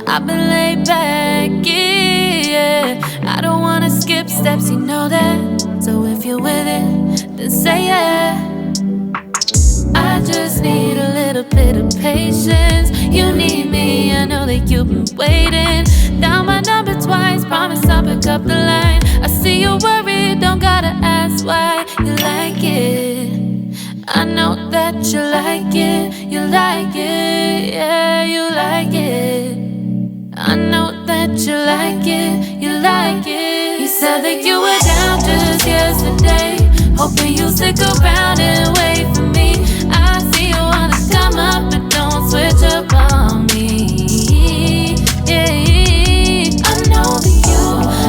I've been laid back, yeah. I don't wanna skip steps, you know that. So if you're with it, then say yeah. I just need a little bit of patience. You need me, I know that you've been waiting. Down my number twice, promise I'll pick up the line. I see you're worried, don't gotta ask why. You like it, I know that you like it. You like it, yeah, you like it. I know that you like it, you like it. You said that you were down just yesterday, hoping you'll stick around and wait for me. I see you wanna come up, but don't switch up on me. Yeah, I know that you,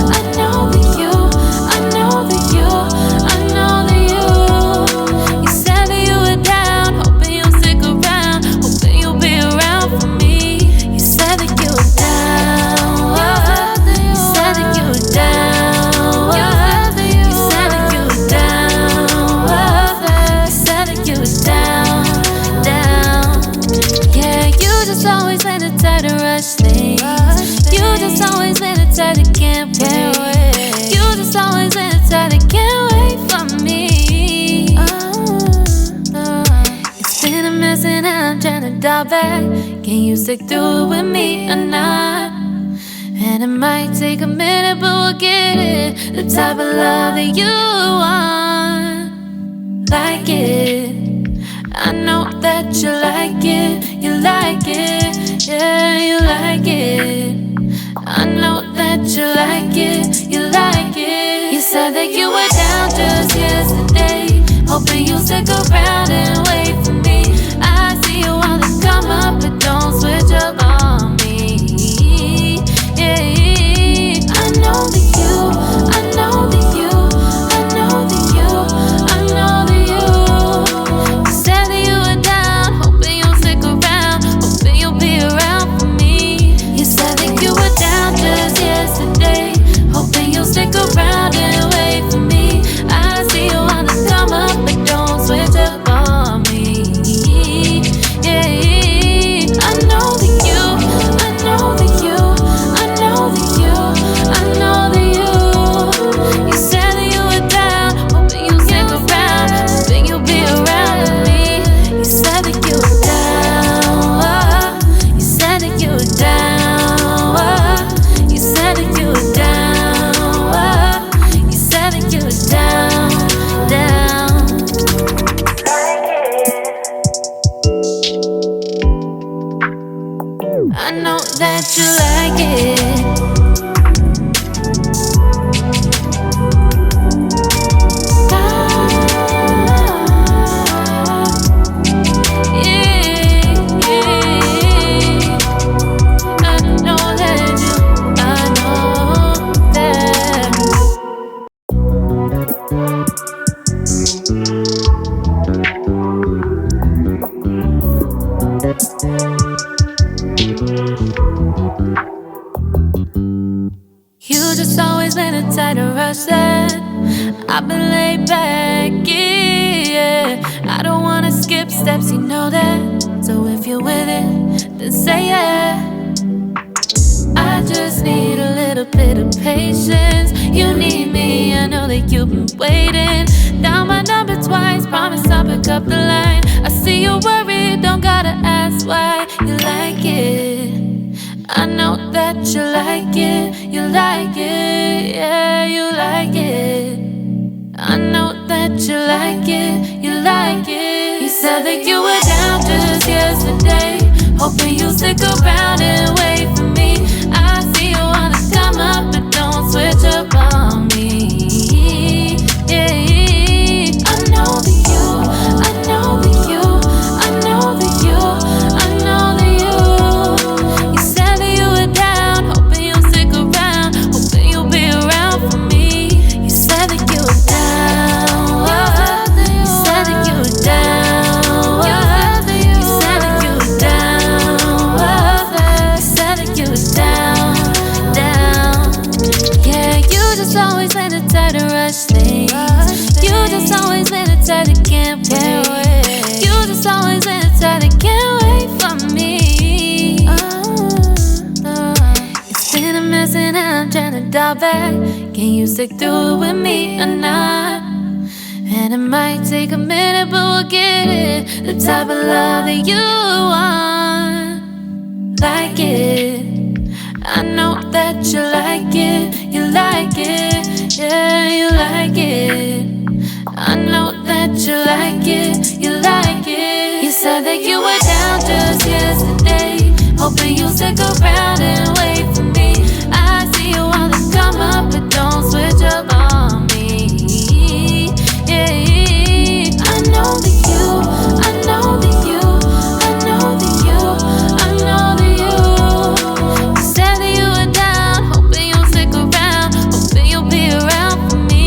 I know that you, I know that you, I know that you. You said that you were down, hoping you'll stick around, hoping you'll be around for me. You said that you were down, you said that you were down, you said that you were down, you said that you were down, down. Yeah, you just always been the type to rush things. You just always been the type that can't wait. You just always been the type that can't wait for me. It's been a mess and I'm trying to dial back. Can you stick through it with me or not? And it might take a minute, but we'll get it. The type of love that you want, like it. I know that you like it, you like it, yeah, you like it. I know that you like it, you like it. You said that you were down just yesterday, hoping you'll stick around and wait for me. I see you wanna come up, but don't switch up on me. Yeah, I know that you, I know that you, I know that you, I know that you. You said that you were down, hoping you'll stick around, hoping you'll be around for me. You said that you were down just yesterday, hoping you'll stick around and wait for me. I see you wanna come up, but don't switch up on me. Yeah, I know that you, I know that you, I know that you, I know that you. You said that you were down, hoping you'll stick around, hoping you'll be around with me. You said that you were down, you said that you were down, you said that you were down, you said that you were down, down. I know that you like it. You just always been the type to rush that. I've been laid back, yeah. I don't wanna skip steps, you know that. So if you're with it, then say yeah. I just need a little bit of patience. You need me, I know that you've been waiting. Down my number twice, promise I'll pick up the line. I see you're worried, don't gotta ask why. You like it, I know that you like it, you like it, yeah, you like it. I know that you like it, you like it. You said that you were down just yesterday, hoping you'll stick around and wait for me. I see you wanna come up, but don't switch up on me. Yeah, I know that you, I know that you, I know that you, I know that you. You said that you were down, hoping you'll stick around, hoping you'll be around for me. You said that you were down, you said that you were down, you said that you were down, you said that you were down, down. Yeah, you just always been the type to rush things. You just always been the type that can't wait. You just always been the type that can't wait for me. dial back. Can you stick through it with me or not? And it might take a minute, but we'll get it. The type of love that you want. Like it, I know that you like it. You like it, yeah, you like it. I know that you like it. You like it. You said that you were down just yesterday, hoping you'll stick around and wait for me. I see you on the come up, but don't switch up on me. Yeah, I know that you, I know that you, I know that you, I know that you. You said that you were down, hoping you'll stick around, hoping you'll be around for me.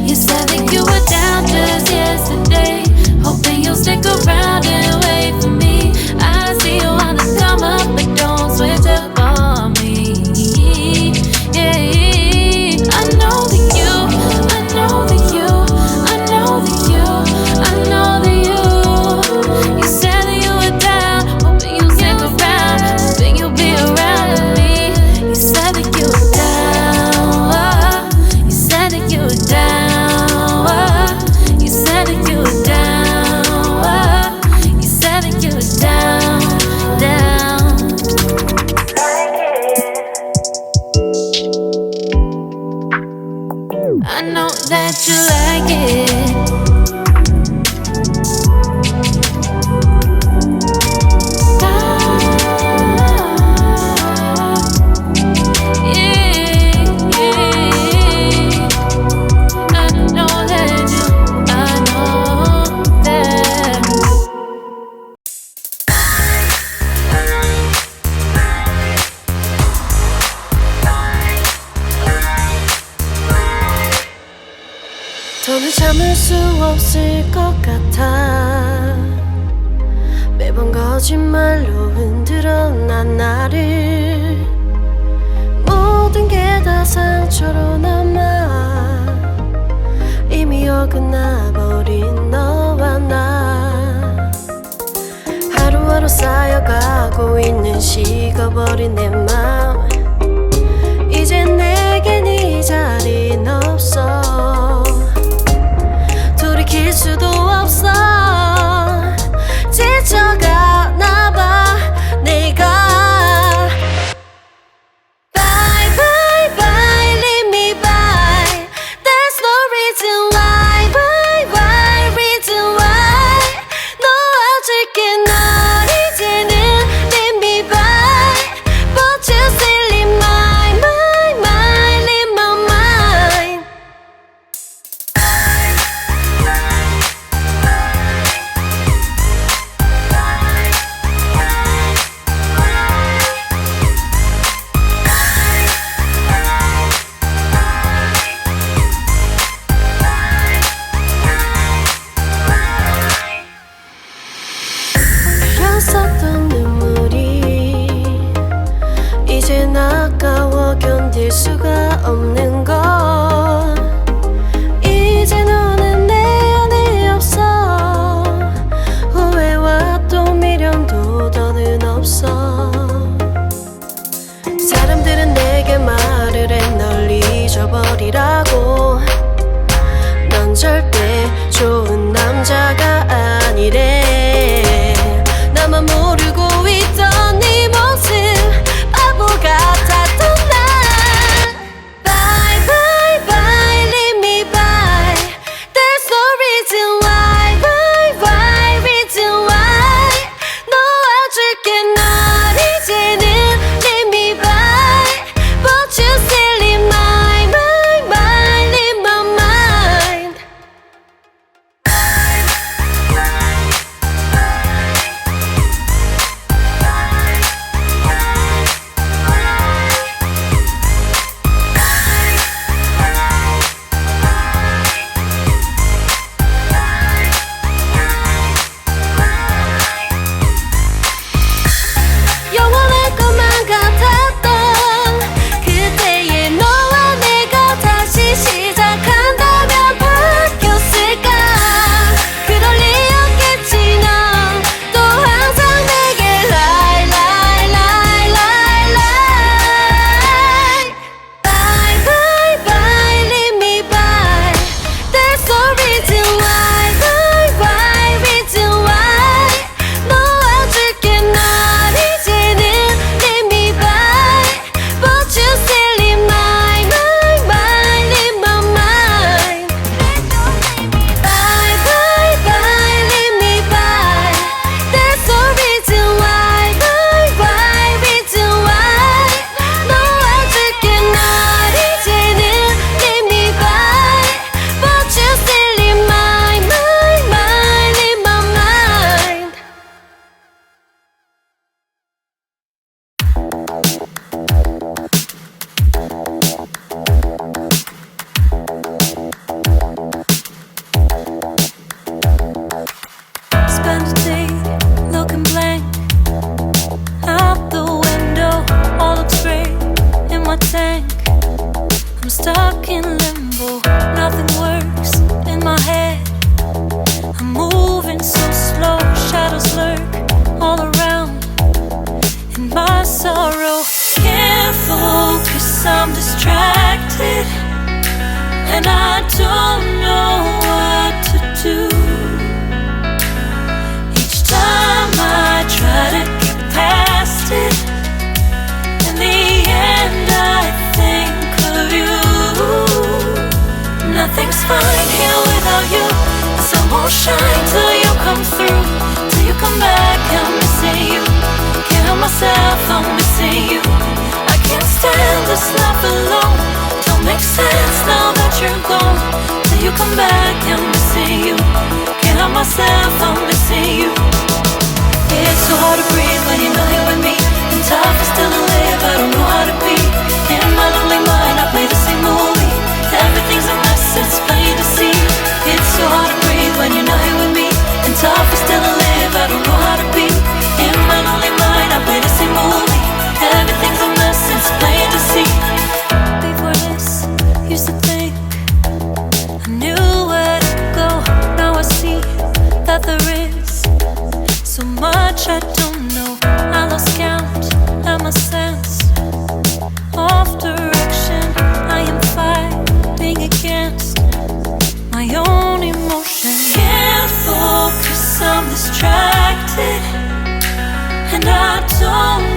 You said that you were down just yesterday, hoping you'll stick around and wait for me. I see you on the come up, but don't switch up on me. Yeah, I know that you, I know that you, I know that you, I know that you. You said that you were down, hoping you'll stick around, hoping you'll be around with me. You said that you were down, you said that you were down, you said that you were down, you said that you were down, down. I know that you like it. I know that you, I know that. 더는 참을 수 없을 것 같아. 매번 거짓말로 흔들어 난 나를. 모든 게 다 상처로 남아. 이미 어긋나버린 너와 나. 하루하루 쌓여가고 있는 식어버린 내 맘. 이제 내겐 이 자리는 없어. 돌이킬 수도 없어. 지쳐가나봐 내가. Bye bye bye leave me by. There's no reason why. Bye bye reason why. 놓아줄게 널 이제는 leave me by. But you still leave my leave my mind. 흘렸었던 눈물이 이젠 아까워 견딜 수가 없는 것. 이제 너는 내 안에 없어. 후회와 또 미련도 더는 없어. 사람들은 내게 말을 해 널 잊어버리라고. 넌 절대 좋은 남자가 아니래. 나만 모르고 있던 네 모습 바보 같았던 날. Bye bye bye leave me by. There's no reason why. Bye bye reason why. 놓아줄게 널 이제는 leave me by. But you still leave my I'm stuck in limbo, nothing works in my head. I'm moving so slow, shadows lurk all around. In my sorrow, can't focus, I'm distracted, and I don't know what to do. Each time I try to get past it, in the end I think of you. Nothing's fine here without you. The sun won't shine till you come through. Till you come back, I'm missing you. Can't help myself, I'm missing you. I can't stand this life alone. Don't make sense now that you're gone. Till you come back, I'm missing you. Can't help myself, I'm missing you. It's so hard to breathe when you're not here with me. And tough is still to live, I don't know how to be. In my lonely mind, I play the same movie. Everything's a mess, it's plain to see. It's so hard to breathe when you're not here with me. And tough is still to live, I don't know how to be. In my lonely mind, I play the same movie. Everything's a mess, it's plain to see. Before this, used to think I knew where to go. Now I see that there is so much I don't know. I lost count at my sense of direction. I am fighting against my own emotion. Can't focus, I'm distracted, and I don't